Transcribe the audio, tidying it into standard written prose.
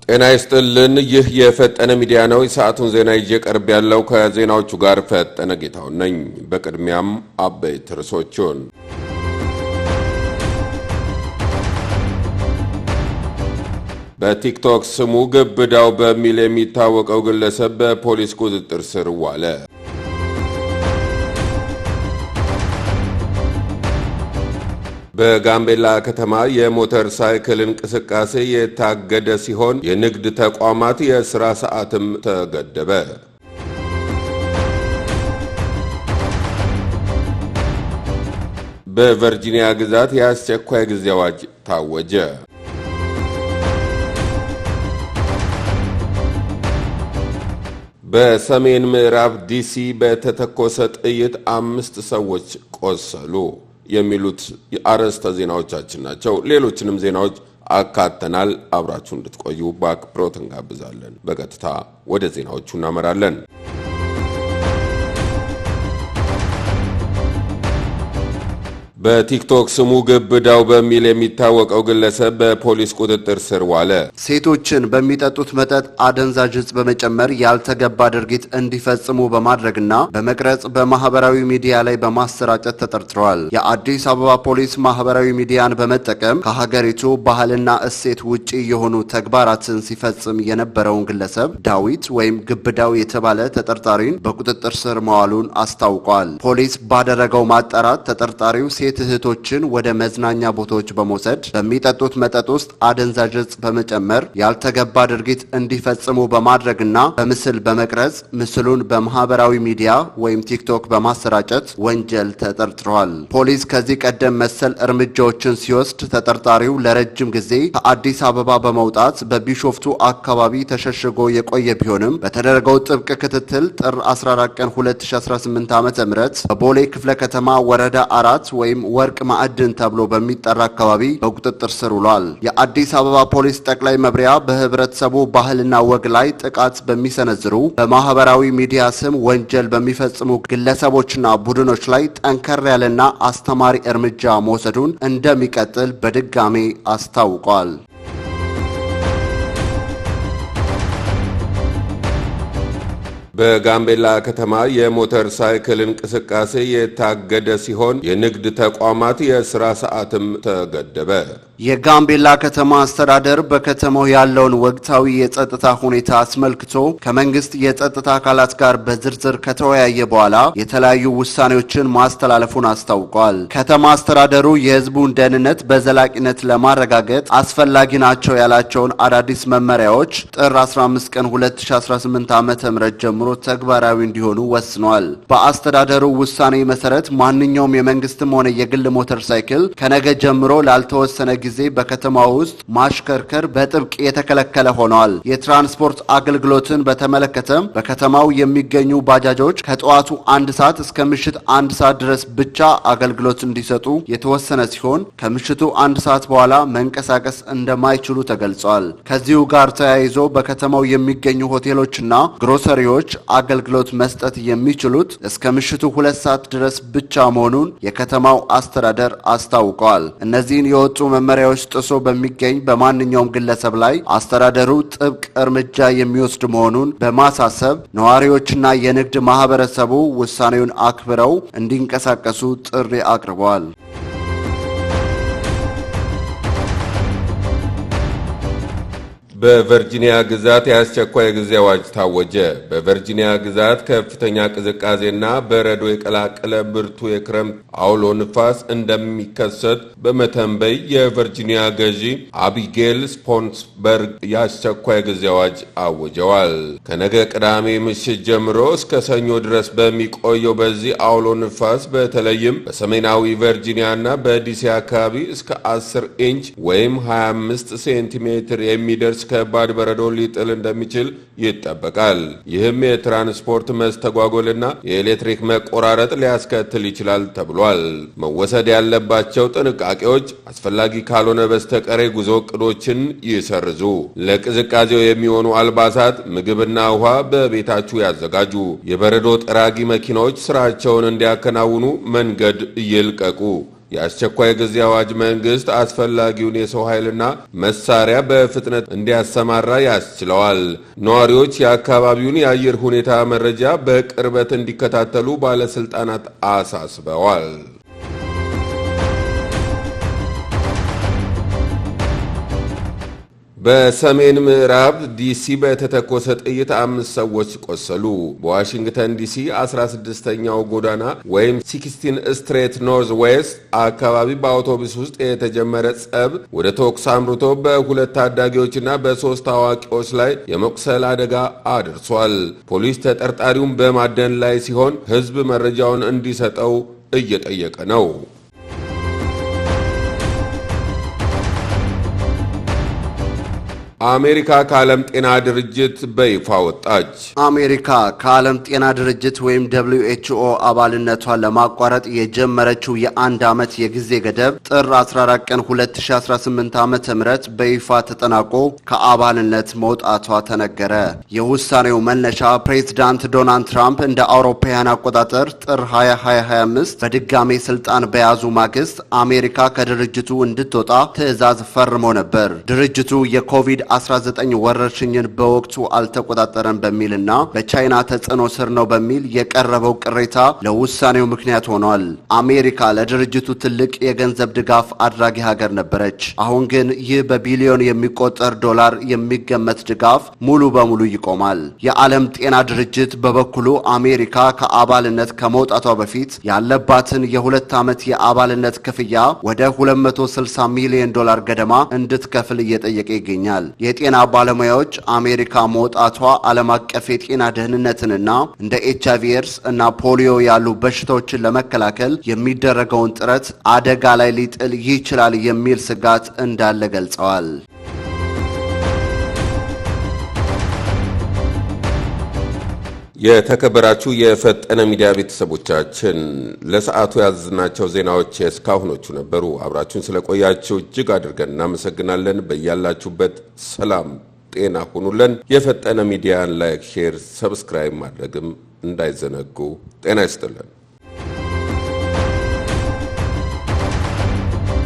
ጤና ይስጥልን። ይህ የፈጠነ ሚዲያ ነው። የሰዓቱን ዜና ይዤ ቀርብ ያለው ከዜናዎቹ ጋር ፈጠነ ጌታው ነኝ። በቅድሚያም አበይት ርዕሶቹን በቲክቶክ ስሙ ግብዳው በሚል የሚታወቀው ግለሰብ በፖሊስ ቁጥጥር ስር ዋለ። በጋምቤላ ከተማ የሞተር ሳይክል እንቅስቃሴ የታገደ ሲሆን የንግድ ተቋማት የሥራ ሰዓትም ተገደበ። በቨርጂኒያ ግዛት የአስቸኳይ ጊዜ አዋጅ ታወጀ። በሰሜን ምዕራብ ዲሲ በተተኮሰ ጥይት 5 ሰዎች ቆሰሉ። የሚሉት የአርዕስተ ዜናዎቻችን ናቸው። ሌሎችንም ዜናዎች አካተናል። አብራችሁ እንድትቆዩ በአክብሮት እንጋብዛለን። በቀጥታ ወደ ዜናዎቹ እናመራለን። በቲክቶክ ስሙ ግብዳው በሚል የሚታወቀው ግለሰብ በፖሊስ ቁጥጥር ስር ዋለ። ሴቶችን በሚጠጡት መጠጥ አደንዛዥ ዕፅ በመጨመር ያልተገባ ድርጊት እንዲፈጽሙ በማድረግና በመቅረጽ በማህበራዊ ሚዲያ ላይ በማሰራጨት ተጠርጥረዋል። የአዲስ አበባ ፖሊስ ማህበራዊ ሚዲያን በመጠቀም ከሀገሪቱ ባህልና እሴት ውጪ የሆኑ ተግባራትን ሲፈጽም የነበረውን ግለሰብ ዳዊት ወይም ግብዳው የተባለ ተጠርጣሪን በቁጥጥር ስር መዋሉን አስታውቋል። ፖሊስ ባደረገው ማጣራት ተጠርጣሪው ሴት እህቶችን ወደ መዝናኛ ቦታዎች በመውሰድ በሚጠጡት መጠጥ ውስጥ አደንዛዥ ዕፅ በመጨመር ያልተገባ ድርጊት እንዲፈጽሙ በማድረግና በምስል በመቅረጽ ምስሉን በማህበራዊ ሚዲያ ወይም ቲክቶክ በማሰራጨት ወንጀል ተጠርጥሯል። ፖሊስ ከዚህ ቀደም መሰል እርምጃዎችን ሲወስድ ተጠርጣሪው ለረጅም ጊዜ ከአዲስ አበባ በመውጣት በቢሾፍቱ አካባቢ ተሸሽጎ የቆየ ቢሆንም በተደረገው ጥብቅ ክትትል ጥር 14 ቀን 2018 ዓ.ም በቦሌ ክፍለ ከተማ ወረዳ 4 ወይም ወርቅ ማዕድን ተብሎ በሚጠራ አካባቢ በቁጥጥር ስር ውሏል። የአዲስ አበባ ፖሊስ ጠቅላይ መምሪያ በህብረተሰቡ ባህልና ወግ ላይ ጥቃት በሚሰነዝሩ በማህበራዊ ሚዲያ ስም ወንጀል በሚፈጽሙ ግለሰቦችና ቡድኖች ላይ ጠንከር ያለና አስተማሪ እርምጃ መውሰዱን እንደሚቀጥል በድጋሜ አስታውቋል። በጋምቤላ ከተማ የሞተር ሳይክል እንቅስቃሴ የታገደ ሲሆን የንግድ ተቋማት የሥራ ሰዓትም ተገደበ። የጋምቤላ ከተማ አስተዳደር በከተማው ያለውን ወቅታዊ የጸጥታ ሁኔታ አስመልክቶ ከመንግስት የጸጥታ አካላት ጋር በዝርዝር ከተወያየ በኋላ የተለያዩ ውሳኔዎችን ማስተላለፉን አስታውቋል። ከተማ አስተዳደሩ የህዝቡን ደህንነት በዘላቂነት ለማረጋገጥ አስፈላጊ ናቸው ያላቸውን አዳዲስ መመሪያዎች ጥር 15 ቀን 2018 ዓ.ም ጀምሮ ተግባራዊ እንዲሆኑ ወስኗል። በአስተዳደሩ ውሳኔ መሰረት ማንኛውም የመንግስትም ሆነ የግል ሞተር ሳይክል ከነገ ጀምሮ ላልተወሰነ ጊዜ በከተማው ውስጥ ማሽከርከር በጥብቅ የተከለከለ ሆኗል። የትራንስፖርት አገልግሎትን በተመለከተ በከተማው የሚገኙ ባጃጆች ከጠዋቱ 1 ሰዓት እስከ ምሽት 1 ሰዓት ድረስ ብቻ አገልግሎት እንዲሰጡ የተወሰነ ሲሆን ከምሽቱ 1 ሰዓት በኋላ መንቀሳቀስ እንደማይችሉ ተገልጿል። ከዚሁ ጋር ተያይዞ በከተማው የሚገኙ ሆቴሎችና ግሮሰሪዎች አገልግሎት መስጠት የሚችሉት እስከ ምሽቱ 2 ሰዓት ድረስ ብቻ መሆኑን የከተማው አስተዳደር አስታውቋል። እነዚህን የወጡ መመሪያዎች ጥሶ በሚገኝ በማንኛውም ግለሰብ ላይ አስተዳደሩ ጥብቅ እርምጃ የሚወስድ መሆኑን በማሳሰብ ነዋሪዎችና የንግድ ማህበረሰቡ ውሳኔውን አክብረው እንዲንቀሳቀሱ ጥሪ አቅርበዋል። በቨርጂኒያ ግዛት የአስቸኳይ ጊዜ አዋጅ ታወጀ። በቨርጂኒያ ግዛት ከፍተኛ ቅዝቃዜና በረዶ የቀላቀለ ብርቱ የክረምት አውሎ ንፋስ እንደሚከሰት በመተንበይ የቨርጂኒያ ገዢ አቢጌል ስፖንስበርግ የአስቸኳይ ጊዜ አዋጅ አውጀዋል። ከነገ ቅዳሜ ምሽት ጀምሮ እስከ ሰኞ ድረስ በሚቆየው በዚህ አውሎ ንፋስ በተለይም በሰሜናዊ ቨርጂኒያና በዲሲ አካባቢ እስከ 10 ኢንች ወይም 25 ሴንቲሜትር የሚደርስ ከባድ በረዶ ሊጥል እንደሚችል ይጠበቃል። ይህም የትራንስፖርት መስተጓጎልና የኤሌክትሪክ መቆራረጥ ሊያስከትል ይችላል ተብሏል። መወሰድ ያለባቸው ጥንቃቄዎች አስፈላጊ ካልሆነ በስተቀር ጉዞ ዕቅዶችን ይሰርዙ። ለቅዝቃዜው የሚሆኑ አልባሳት፣ ምግብና ውሃ በቤታችሁ ያዘጋጁ። የበረዶ ጠራጊ መኪናዎች ስራቸውን እንዲያከናውኑ መንገድ ይልቀቁ። የአስቸኳይ ጊዜ አዋጅ መንግስት አስፈላጊውን የሰው ኃይልና መሳሪያ በፍጥነት እንዲያሰማራ ያስችለዋል። ነዋሪዎች የአካባቢውን የአየር ሁኔታ መረጃ በቅርበት እንዲከታተሉ ባለስልጣናት አሳስበዋል። በሰሜን ምዕራብ ዲሲ በተተኮሰ ጥይት 5 ሰዎች ቆሰሉ። በዋሽንግተን ዲሲ 16ኛው ጎዳና ወይም 16 ስትሬት ኖርዝ ዌስት አካባቢ በአውቶቡስ ውስጥ የተጀመረ ጸብ ወደ ተኩስ አምርቶ በ2 ታዳጊዎችና በ3 አዋቂዎች ላይ የመቁሰል አደጋ አድርሷል። ፖሊስ ተጠርጣሪውን በማደን ላይ ሲሆን ሕዝብ መረጃውን እንዲሰጠው እየጠየቀ ነው። አሜሪካ ከዓለም ጤና ድርጅት በይፋ ወጣች። አሜሪካ ከዓለም ጤና ድርጅት ወይም WHO አባልነቷን ለማቋረጥ የጀመረችው የ1 ዓመት የጊዜ ገደብ ጥር 14 ቀን 2018 ዓ.ም በይፋ ተጠናቆ ከአባልነት መውጣቷ ተነገረ። የውሳኔው መነሻ ፕሬዝዳንት ዶናልድ ትራምፕ እንደ አውሮፓውያን አቆጣጠር ጥር 2025 በድጋሜ ስልጣን በያዙ ማግስት አሜሪካ ከድርጅቱ እንድትወጣ ትዕዛዝ ፈርሞ ነበር። ድርጅቱ የኮቪድ 19 ወረርሽኝን በወቅቱ አልተቆጣጠረም በሚልና በቻይና ተጽዕኖ ስር ነው በሚል የቀረበው ቅሬታ ለውሳኔው ምክንያት ሆኗል። አሜሪካ ለድርጅቱ ትልቅ የገንዘብ ድጋፍ አድራጊ ሀገር ነበረች። አሁን ግን ይህ በቢሊዮን የሚቆጠር ዶላር የሚገመት ድጋፍ ሙሉ በሙሉ ይቆማል። የዓለም ጤና ድርጅት በበኩሉ አሜሪካ ከአባልነት ከመውጣቷ በፊት ያለባትን የ2 ዓመት የአባልነት ክፍያ ወደ 260 ሚሊዮን ዶላር ገደማ እንድትከፍል እየጠየቀ ይገኛል። የጤና ባለሙያዎች አሜሪካ መውጣቷ ዓለም አቀፍ የጤና ደህንነትንና እንደ HIV ኤድስ እና ፖሊዮ ያሉ በሽታዎችን ለመከላከል የሚደረገውን ጥረት አደጋ ላይ ሊጥል ይችላል የሚል ስጋት እንዳለ ገልጸዋል። የተከበራችሁ የፈጠነ ሚዲያ ቤተሰቦቻችን ለሰዓቱ ያዝናቸው ዜናዎች እስካሁኖቹ ነበሩ። አብራችሁን ስለቆያችሁ እጅግ አድርገን እናመሰግናለን። በያላችሁበት ሰላም ጤና ሁኑልን። የፈጠነ ሚዲያን ላይክ፣ ሼር፣ ሰብስክራይብ ማድረግም እንዳይዘነጉ። ጤና ይስጥልን።